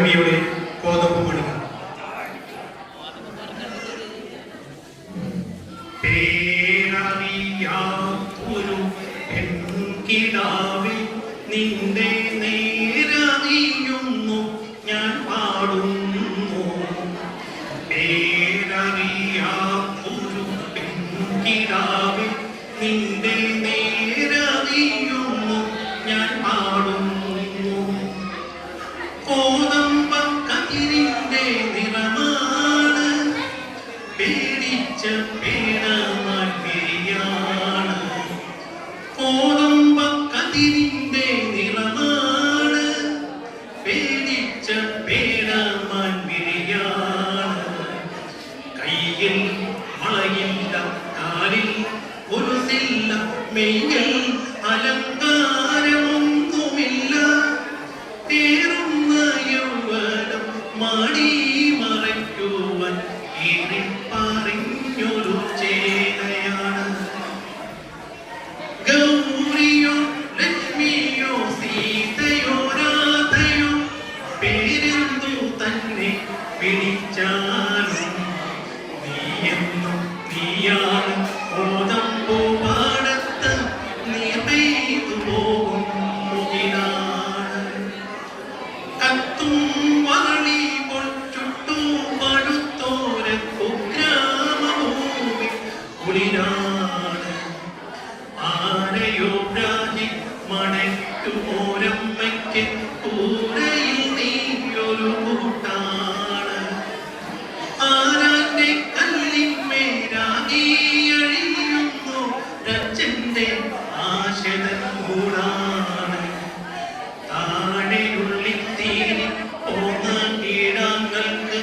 കവിയുടെ കോതമ്പ് മണികൾ. പേരറിയാത്തൊരു പെൺകിടാവേ നിന്റെ നേരറിയുന്നു ഞാൻ പാടുന്നു. പേരറിയാത്തൊരു പെൺകിടാവേ നിന്റെ നേരറിയുന്നു ഞാൻ പാടുന്നു. കോതമ്പക്കതിരിന്റെ നിറമാണ് പേടിച്ച പേടമാൻ വിരിയാണ്. കോതമ്പക്കതിരിന്റെ നിറമാണ് പേടിച്ച പേടമാൻ വിരിയാണ്. കയ്യിൽ മളയില്ല, കാലിൽ കൊലുസില്ല, മെയ്യിൽ അലങ്കാരമൊന്നുമില്ല. തേറുന്ന യൗവനം മാടി മറയ്ക്കുവാൻ പറഞ്ഞൊരു ചേനയാണ്. ഗൗരിയോ ലക്ഷ്മിയോ സീതയോ രാധയോ പേരെന്തു തന്നെ വിളിച്ചാലും നീയെന്നും നീയാണ്. കോതമ്പു പാടത്ത് നീ പെയ്തു പോകും മുകിലാണ്. കത്തും വളി പൊട്ടുട്ടു പടുത്തോര കുഗ്രാമഭൂമി കുളിരാണ്. ആരെയോ പ്രാജി മണയ്ക്കുമോരമ്മയ്ക്ക് കൂരയിൽ നീയൊരു കൂട്ടാണ്. ആരാന്റെ കല്ലിന്മേരാകി അഴിയുന്നു രച്ചന്റെ ആശതൻ കൂടാണ്. താഴെയുള്ളിത്തീരി പോന്ന കീടാങ്ങൾക്ക്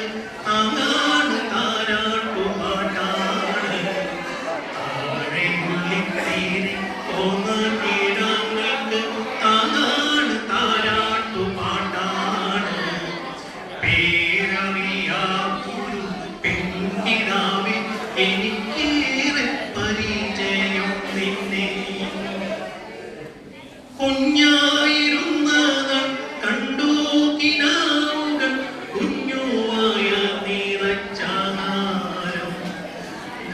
താങ്ങാണ് താരാട്ടുപാട്ടാണ്. താഴെയുള്ളിത്തീരി പോന്ന കീടാങ്ങൾക്ക് താങ്ങാണ് താരാട്ടുപാട്ടാണ്. പേരറിയാത്തൊരു പെൺകിടാവേ എനിക്കേറെ പരിചയം നിന്നെ. കുഞ്ഞായിരുന്നതാൽ കണ്ടു കിനാവുകൾ കുഞ്ഞുവായ നിറച്ചാഹാരം.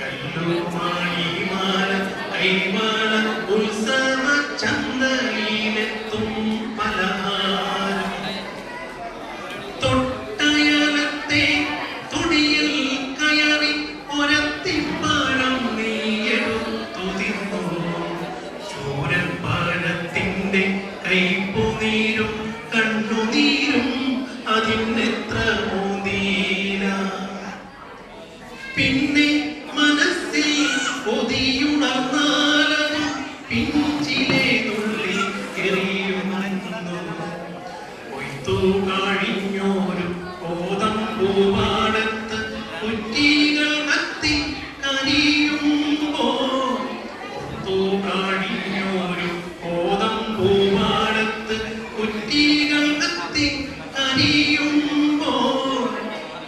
കല്ലുമാണിമാല കൈമാല ഉത്സവ ചന്തയിലെത്തും പലഹാരം. തൊട്ടയലത്തെ തൊടിയിൽ കയറി ഒരത്തിപ്പഴം നീയെടുത്തു തിന്നു. ചോരപ്പഴത്തിന്റെ കൈപ്പുനീരും കണ്ണുനീരും അതിനെത്ര മോദീന. പിന്നെ മനസ്സിൽ കൊതിയുണർന്നാലതും പിഞ്ചിലെ നുള്ളി എറിയുന്നു. കൊയ്ത്തു കഴിഞ്ഞോരു കോതമ്പൂപാടത്ത് കുറ്റികൾ കത്തി കരിയുമ്പോൾ. കൊയ്ത്തു കഴിഞ്ഞോരു കോതമ്പൂപാടത്ത് കുറ്റികൾ കത്തി കരിയുമ്പോൾ.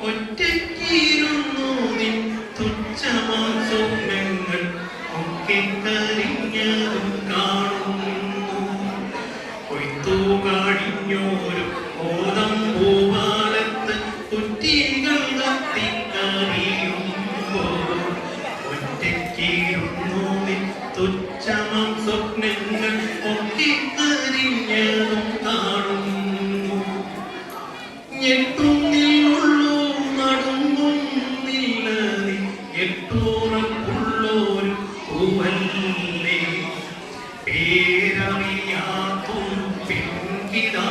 ഒറ്റയ്ക്കിരുന്നു നിൻ തുച്ഛമാം സ്വപ്നങ്ങൾ ഒക്കെ കരിഞ്ഞതും കാണുന്നു. കൊയ്ത്തു കഴിഞ്ഞോരു കോതമ്പൂപാടത്ത് കുറ്റികൾ കത്തി കരിയുമ്പോൾ. ഒറ്റയ്ക്കിരുന്നു നിൻ തുച്ഛമാം സ്വപ്നങ്ങൾ ഒക്കെ കരിഞ്ഞതും കാണുന്നു. ഞെട്ടുന്നില്ലുള്ളൂ നടുങ്ങുന്നില്ല നീ എട്ടോറപ്പുള്ളൊരു പൂവല്ലേ. പേരറിയാത്തൊരു പെൺകിടാ